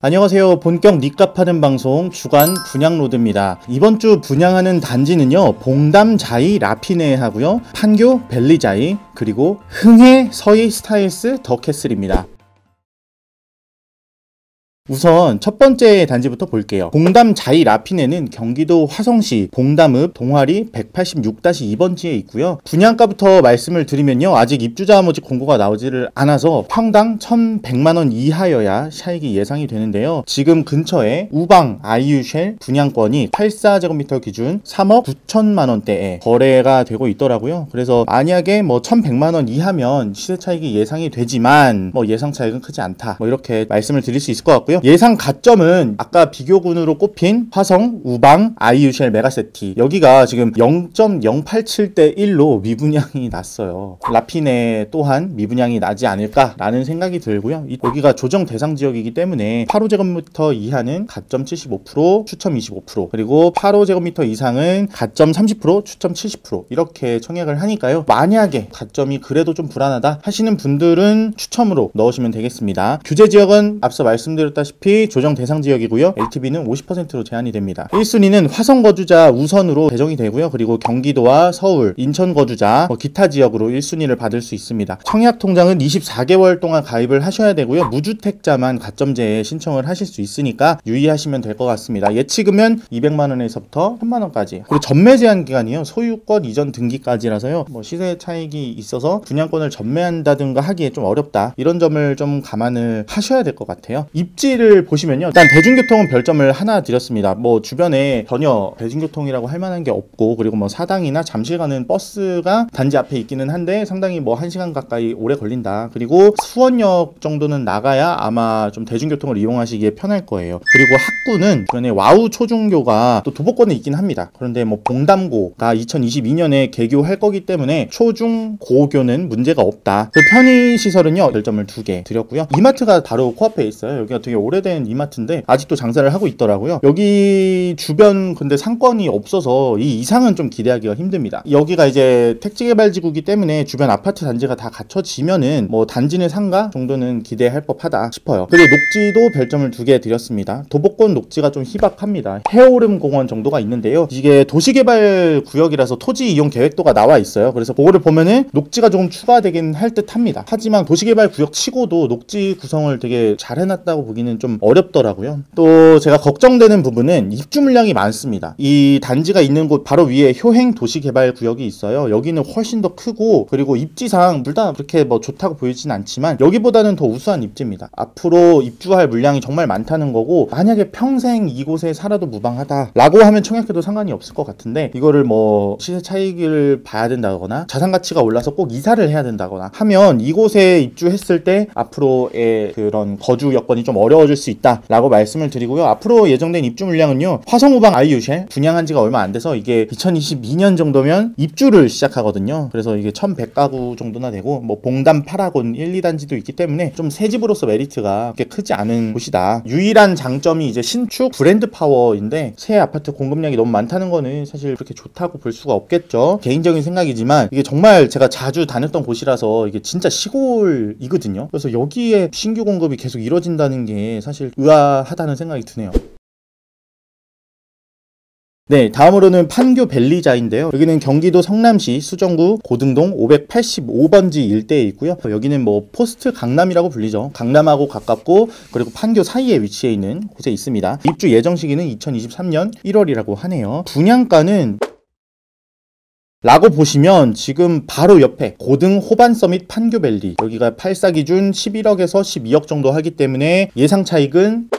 안녕하세요. 본격 닉값하는 방송 주간 분양로드입니다. 이번 주 분양하는 단지는요, 봉담 자이 라피네 하고요, 판교 벨리 자이, 그리고 흥해 서희 스타일스 더 캐슬입니다. 우선 첫 번째 단지부터 볼게요. 봉담 자이 라피네는 경기도 화성시 봉담읍 동화리 186-2번지에 있고요. 분양가부터 말씀을 드리면요, 아직 입주자 모집 공고가 나오지를 않아서 평당 1,100만원 이하여야 차익이 예상이 되는데요. 지금 근처에 우방 아이유쉘 분양권이 84제곱미터 기준 3억 9천만원대에 거래가 되고 있더라고요. 그래서 만약에 1,100만원 이하면 시세 차익이 예상이 되지만 예상 차익은 크지 않다, 이렇게 말씀을 드릴 수 있을 것 같고요. 예상 가점은 아까 비교군으로 꼽힌 화성, 우방, 아이유쉘 메가세티, 여기가 지금 0.087대 1로 미분양이 났어요. 라피네 또한 미분양이 나지 않을까라는 생각이 들고요. 여기가 조정 대상 지역이기 때문에 8호제곱미터 이하는 가점 75%, 추첨 25%, 그리고 8호제곱미터 이상은 가점 30%, 추첨 70% 이렇게 청약을 하니까요. 만약에 가점이 그래도 좀 불안하다 하시는 분들은 추첨으로 넣으시면 되겠습니다. 규제 지역은 앞서 말씀드렸다시피 조정 대상 지역이고요. LTV는 50%로 제한이 됩니다. 1순위는 화성 거주자 우선으로 배정이 되고요. 그리고 경기도와 서울, 인천 거주자, 기타 지역으로 1순위를 받을 수 있습니다. 청약 통장은 24개월 동안 가입을 하셔야 되고요. 무주택자만 가점제에 신청을 하실 수 있으니까 유의하시면 될 것 같습니다. 예치금은 200만원에서부터 1000만원까지. 그리고 전매 제한 기간이요, 소유권 이전 등기까지라서요. 시세 차익이 있어서 분양권을 전매한다든가 하기에 좀 어렵다, 이런 점을 좀 감안을 하셔야 될 것 같아요. 입지를 보시면요, 일단 대중교통은 별점을 하나 드렸습니다. 주변에 전혀 대중교통이라고 할 만한 게 없고, 그리고 사당이나 잠실 가는 버스가 단지 앞에 있기는 한데 상당히 1시간 가까이 오래 걸린다. 그리고 수원역 정도는 나가야 아마 좀 대중교통을 이용하시기에 편할 거예요. 그리고 학구는 주변에 와우 초중교가 또 도보권에 있긴 합니다. 그런데 봉담고가 2022년에 개교할 거기 때문에 초중 고교는 문제가 없다. 그 편의시설은요, 별점을 2개 드렸고요. 이마트가 바로 코앞에 있어요. 여기가 되게 오래된 이마트인데 아직도 장사를 하고 있더라고요. 여기 주변 근데 상권이 없어서 이 이상은 좀 기대하기가 힘듭니다. 여기가 이제 택지개발지구이기 때문에 주변 아파트 단지가 다 갖춰지면은 단지 내 상가 정도는 기대할 법하다 싶어요. 그리고 녹지도 별점을 2개 드렸습니다. 도보권 녹지가 좀 희박합니다. 해오름 공원 정도가 있는데요, 이게 도시개발 구역이라서 토지 이용 계획도가 나와 있어요. 그래서 그거를 보면은 녹지가 조금 추가되긴 할 듯 합니다. 하지만 도시개발 구역 치고도 녹지 구성을 되게 잘 해놨다고 보기는 좀 어렵더라고요. 또 제가 걱정되는 부분은 입주 물량이 많습니다. 이 단지가 있는 곳 바로 위에 효행 도시개발 구역이 있어요. 여기는 훨씬 더 크고, 그리고 입지상 둘 다 그렇게 좋다고 보이진 않지만 여기보다는 더 우수한 입지입니다. 앞으로 입주할 물량이 정말 많다는 거고, 만약에 평생 이곳에 살아도 무방하다 라고 하면 청약해도 상관이 없을 것 같은데, 이거를 시세 차익을 봐야 된다거나 자산 가치가 올라서 꼭 이사를 해야 된다거나 하면 이곳에 입주했을 때 앞으로의 그런 거주 여건이 좀 어려워질 수 있다 라고 말씀을 드리고요. 앞으로 예정된 입주 물량은요, 화성우방 아이유쉘 분양한 지가 얼마 안 돼서 이게 2022년 정도면 입주를 시작하거든요. 그래서 이게 1100가구 정도나 되고, 봉담 파라곤 1, 2단지도 있기 때문에 좀 새 집으로서 메리트가 그렇게 크지 않은 곳이다. 유일한 장점이 이제 신축 브랜드 파워인데, 새 아파트 공급량이 너무 많다는 거는 사실 그렇게 좋다고 볼 수가 없겠죠. 개인적인 생각이지만 이게 정말 제가 자주 다녔던 곳이라서 이게 진짜 시골이거든요. 그래서 여기에 신규 공급이 계속 이루어진다는 게 사실 의아하다는 생각이 드네요. 네, 다음으로는 판교 벨리자인데요. 여기는 경기도 성남시 수정구 고등동 585번지 일대에 있고요. 여기는 포스트 강남이라고 불리죠. 강남하고 가깝고, 그리고 판교 사이에 위치해 있는 곳에 있습니다. 입주 예정 시기는 2023년 1월이라고 하네요. 분양가는 라고 보시면 지금 바로 옆에 고등 호반 서밋 판교밸리, 여기가 84 기준 11억에서 12억 정도 하기 때문에 예상 차익은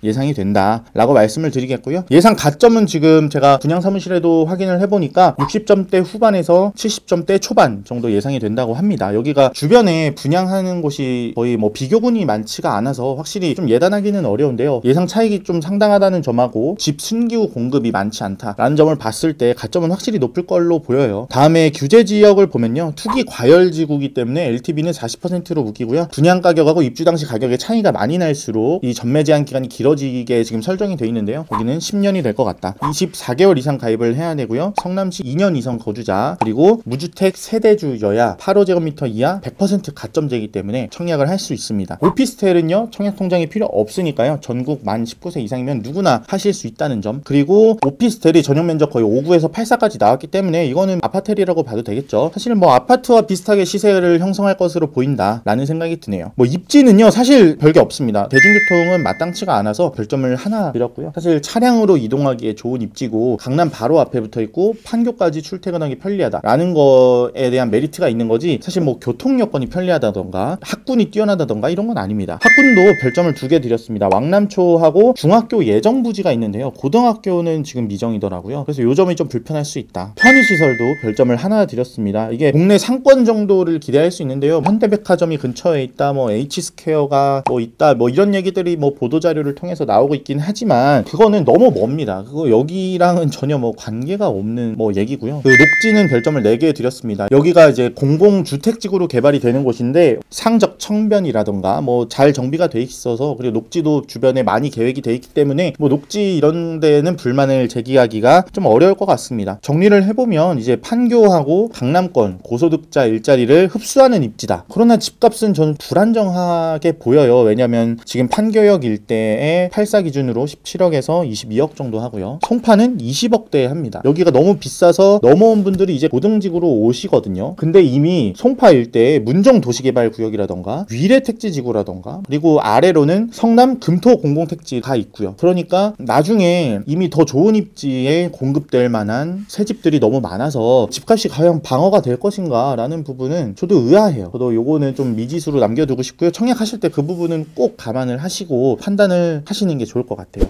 예상이 된다 라고 말씀을 드리겠고요. 예상 가점은 지금 제가 분양사무실에도 확인을 해보니까 60점대 후반에서 70점대 초반 정도 예상이 된다고 합니다. 여기가 주변에 분양하는 곳이 거의 비교군이 많지가 않아서 확실히 좀 예단하기는 어려운데요, 예상 차익이 좀 상당하다는 점하고 집 신규 공급이 많지 않다라는 점을 봤을 때 가점은 확실히 높을 걸로 보여요. 다음에 규제 지역을 보면요, 투기 과열지구이기 때문에 LTV는 40%로 묶이고요. 분양 가격하고 입주 당시 가격의 차이가 많이 날수록 이 전매 제한 기간이 길어 이뤄지게 지금 설정이 돼 있는데요. 여기는 10년이 될 것 같다. 24개월 이상 가입을 해야 되고요. 성남시 2년 이상 거주자, 그리고 무주택 세대주여야 8호제곱미터 이하 100% 가점제이기 때문에 청약을 할 수 있습니다. 오피스텔은요, 청약 통장이 필요 없으니까요. 전국 만 19세 이상이면 누구나 하실 수 있다는 점. 그리고 오피스텔이 전용 면적 거의 5구에서 8사까지 나왔기 때문에 이거는 아파텔이라고 봐도 되겠죠. 사실 뭐 아파트와 비슷하게 시세를 형성할 것으로 보인다 라는 생각이 드네요. 뭐 입지는요, 사실 별게 없습니다. 대중교통은 마땅치가 않아서 별점을 하나 드렸고요. 사실 차량으로 이동하기에 좋은 입지고 강남 바로 앞에 붙어 있고 판교까지 출퇴근하기 편리하다 라는 거에 대한 메리트가 있는 거지, 사실 뭐 교통 여건이 편리하다던가 학군이 뛰어나다던가 이런 건 아닙니다. 학군도 별점을 2개 드렸습니다. 왕남초하고 중학교 예정부지가 있는데요. 고등학교는 지금 미정이더라고요. 그래서 요 점이 좀 불편할 수 있다. 편의시설도 별점을 하나 드렸습니다. 이게 동네 상권 정도를 기대할 수 있는데요. 현대백화점이 근처에 있다, 뭐 H스퀘어가 뭐 있다, 뭐 이런 얘기들이 뭐 보도자료를 통해서 나오고 있긴 하지만 그거는 너무 멉니다. 그거 여기랑은 전혀 뭐 관계가 없는 뭐 얘기고요. 그 녹지는 별점을 4개 드렸습니다. 여기가 이제 공공주택지구로 개발이 되는 곳인데 상적 청변이라던가 뭐 잘 정비가 돼 있어서, 그리고 녹지도 주변에 많이 계획이 돼 있기 때문에 뭐 녹지 이런 데는 불만을 제기하기가 좀 어려울 것 같습니다. 정리를 해보면 이제 판교하고 강남권 고소득자 일자리를 흡수하는 입지다. 그러나 집값은 저는 불안정하게 보여요. 왜냐면 지금 판교역 일대에 8사 기준으로 17억에서 22억 정도 하고요. 송파는 20억대 합니다. 여기가 너무 비싸서 넘어온 분들이 이제 고등지구로 오시거든요. 근데 이미 송파 일대에 문정 도시개발구역이라던가 위례 택지지구라던가, 그리고 아래로는 성남 금토 공공택지가 있고요. 그러니까 나중에 이미 더 좋은 입지에 공급될 만한 새 집들이 너무 많아서 집값이 과연 방어가 될 것인가 라는 부분은 저도 의아해요. 저도 요거는 좀 미지수로 남겨두고 싶고요. 청약하실 때 그 부분은 꼭 감안을 하시고 판단을 하시는 게 좋을 것 같아요.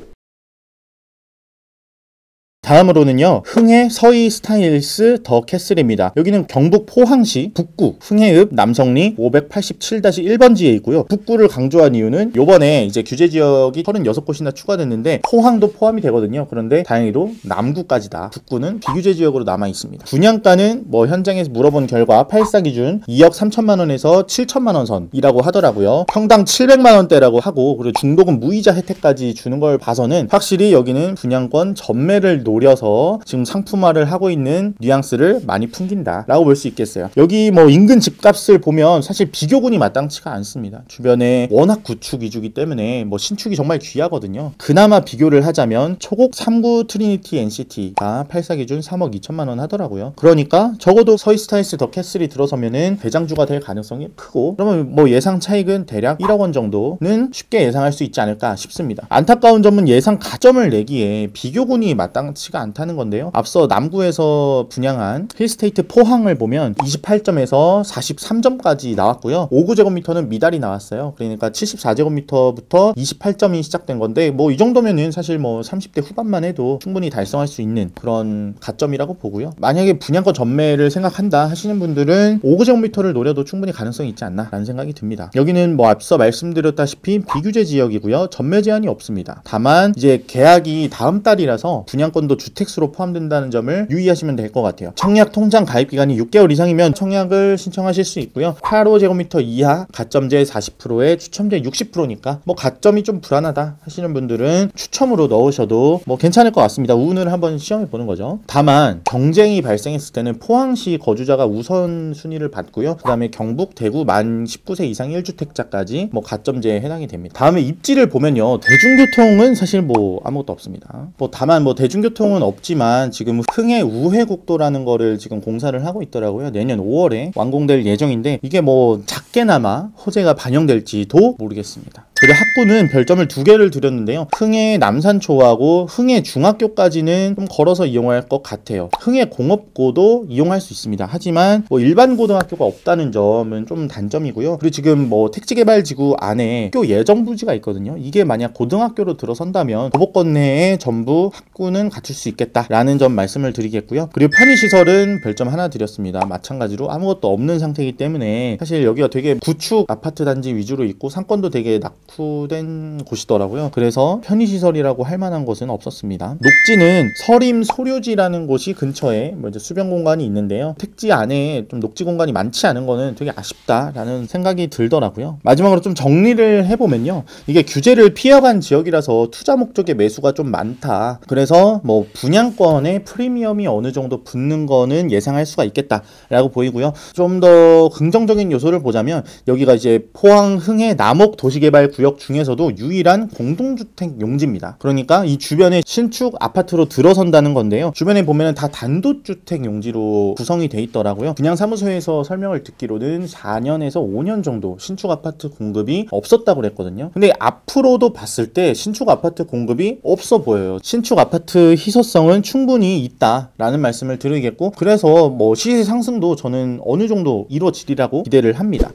다음으로는요, 흥해 서희 스타일스 더 캐슬입니다. 여기는 경북 포항시 북구 흥해읍 남성리 587-1번지에 있고요. 북구를 강조한 이유는 요번에 이제 규제지역이 36곳이나 추가됐는데 포항도 포함이 되거든요. 그런데 다행히도 남구까지다. 북구는 비규제 지역으로 남아 있습니다. 분양가는 뭐 현장에서 물어본 결과 8사 기준 2억 3천만 원에서 7천만 원 선이라고 하더라고요. 평당 700만 원대라고 하고, 그리고 중도금 무이자 혜택까지 주는 걸 봐서는 확실히 여기는 분양권 전매를 노려서 지금 상품화를 하고 있는 뉘앙스를 많이 풍긴다 라고 볼 수 있겠어요. 여기 뭐 인근 집값을 보면 사실 비교군이 마땅치가 않습니다. 주변에 워낙 구축 위주기 때문에 뭐 신축이 정말 귀하거든요. 그나마 비교를 하자면 초곡 3구 트리니티 NCT가 8사 기준 3억 2천만 원 하더라고요. 그러니까 적어도 서희 스타일스 더 캐슬이 들어서면은 대장주가 될 가능성이 크고, 그러면 뭐 예상 차익은 대략 1억 원 정도는 쉽게 예상할 수 있지 않을까 싶습니다. 안타까운 점은 예상 가점을 내기에 비교군이 마땅치가 않다는 건데요. 앞서 남구에서 분양한 힐스테이트 포항을 보면 28점에서 43점까지 나왔고요. 5구제곱미터는 미달이 나왔어요. 그러니까 74제곱미터부터 28점이 시작된 건데, 뭐 이 정도면은 사실 뭐 30대 후반만 해도 충분히 달성할 수 있는 그런 가점이라고 보고요. 만약에 분양권 전매를 생각한다 하시는 분들은 5구제곱미터를 노려도 충분히 가능성이 있지 않나 라는 생각이 듭니다. 여기는 뭐 앞서 말씀드렸다시피 비규제 지역이고요. 전매 제한이 없습니다. 다만 이제 계약이 다음 달이라서 분양권도 주택수로 포함된다는 점을 유의하시면 될 것 같아요. 청약 통장 가입 기간이 6개월 이상이면 청약을 신청하실 수 있고요. 8호제곱미터 이하 가점제 40%에 추첨제 60%니까 뭐 가점이 좀 불안하다 하시는 분들은 추첨으로 넣으셔도 뭐 괜찮을 것 같습니다. 운을 한번 시험해 보는 거죠. 다만 경쟁이 발생했을 때는 포항시 거주자가 우선 순위를 받고요. 그 다음에 경북, 대구 만 19세 이상 1주택자까지 뭐 가점제에 해당이 됩니다. 다음에 입지를 보면요, 대중교통은 사실 뭐 아무것도 없습니다. 뭐 다만 뭐 대중교통은 없지만 지금 흥해 우회국도라는 거를 지금 공사를 하고 있더라고요. 내년 5월에 완공될 예정인데 이게 뭐 작게나마 호재가 반영될지도 모르겠습니다. 그리고 학구는 별점을 2개를 드렸는데요. 흥해 남산초하고 흥해 중학교까지는 좀 걸어서 이용할 것 같아요. 흥해 공업고도 이용할 수 있습니다. 하지만 뭐 일반 고등학교가 없다는 점은 좀 단점이고요. 그리고 지금 뭐 택지개발지구 안에 학교 예정부지가 있거든요. 이게 만약 고등학교로 들어선다면 도보권 내에 전부 학구는 갖출 수 있겠다라는 점 말씀을 드리겠고요. 그리고 편의시설은 별점 하나 드렸습니다. 마찬가지로 아무것도 없는 상태이기 때문에 사실 여기가 되게 구축 아파트 단지 위주로 있고 상권도 되게 낮고 낙후된 곳이더라고요. 그래서 편의시설이라고 할 만한 곳은 없었습니다. 녹지는 서림 소류지라는 곳이 근처에 이제 수변 공간이 있는데요. 택지 안에 좀 녹지 공간이 많지 않은 거는 되게 아쉽다라는 생각이 들더라고요. 마지막으로 좀 정리를 해보면요. 이게 규제를 피해간 지역이라서 투자 목적의 매수가 좀 많다. 그래서 뭐 분양권에 프리미엄이 어느 정도 붙는 거는 예상할 수가 있겠다라고 보이고요. 좀 더 긍정적인 요소를 보자면 여기가 이제 포항 흥해 남옥 도시개발 구역 중에서도 유일한 공동주택 용지입니다. 그러니까 이 주변에 신축 아파트로 들어선다는 건데요. 주변에 보면은 다 단독주택 용지로 구성이 돼 있더라고요. 분양사무소에서 설명을 듣기로는 4년에서 5년 정도 신축 아파트 공급이 없었다고 그랬거든요. 근데 앞으로도 봤을 때 신축 아파트 공급이 없어 보여요. 신축 아파트 희소성은 충분히 있다라는 말씀을 드리겠고, 그래서 뭐 시세 상승도 저는 어느 정도 이루어지리라고 기대를 합니다.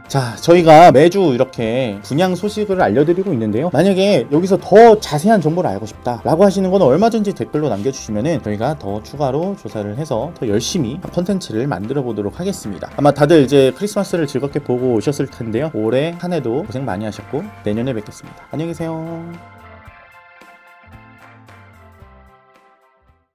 자, 저희가 매주 이렇게 분양 소식을 알려드리고 있는데요. 만약에 여기서 더 자세한 정보를 알고 싶다 라고 하시는 건 얼마든지 댓글로 남겨주시면은 저희가 더 추가로 조사를 해서 더 열심히 컨텐츠를 만들어 보도록 하겠습니다. 아마 다들 이제 크리스마스를 즐겁게 보고 오셨을 텐데요. 올해 한 해도 고생 많이 하셨고 내년에 뵙겠습니다. 안녕히 계세요.